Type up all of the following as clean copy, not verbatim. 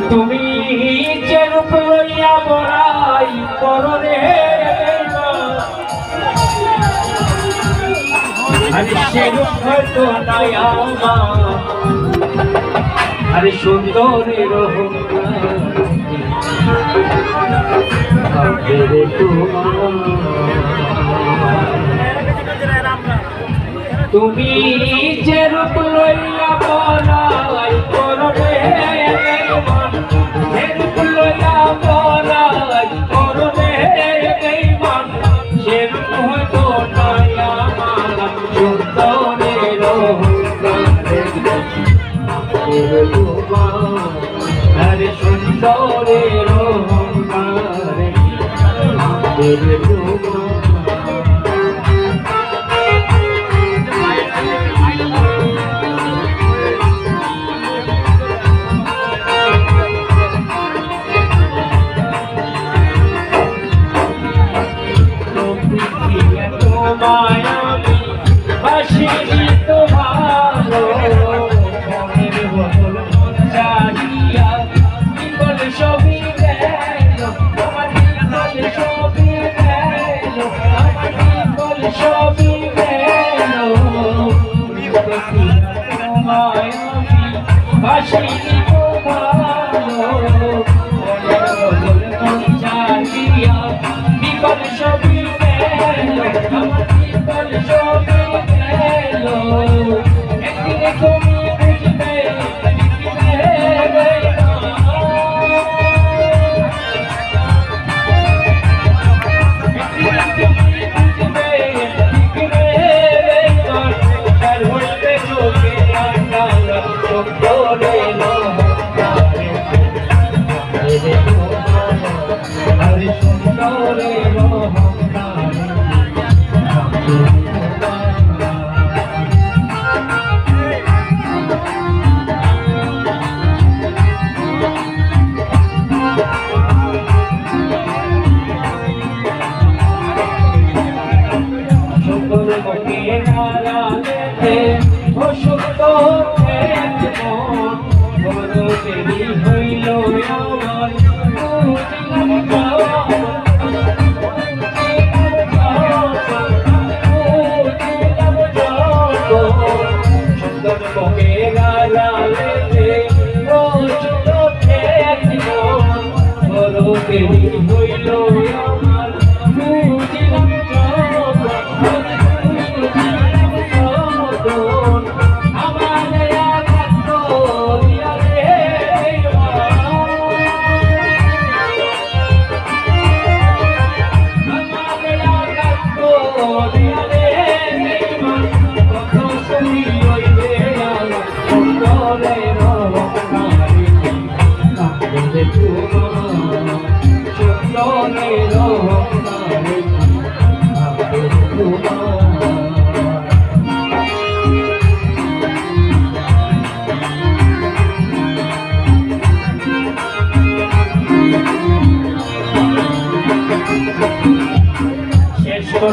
তুমি যে রূপ লইয়া বড়াই করো রে আরে সে রূপ হয়তো নাই আমার আরে সুন্দরের তুমি যে রূপ লইয়া বড়াই করো রে যে রূপ লইয়া বড়াই করো রে সে রূপ হয়তো নাই আমার সুন্দরের আরে সুন্দরের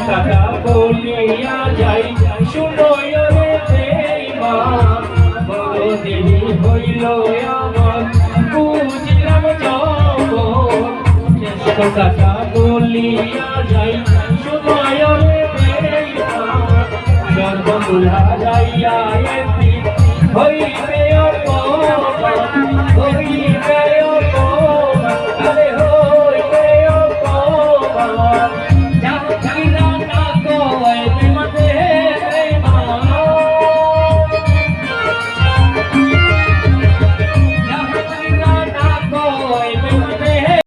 কথা বলিয়া যাই শুনো রে বেঈমান বড় দেরি হইল আমার বুঝলাম যখন শেষ কথা বলিয়া যাই শুনো রে বেঈমান সর্বমূলা যাইয়া একদিন হইবে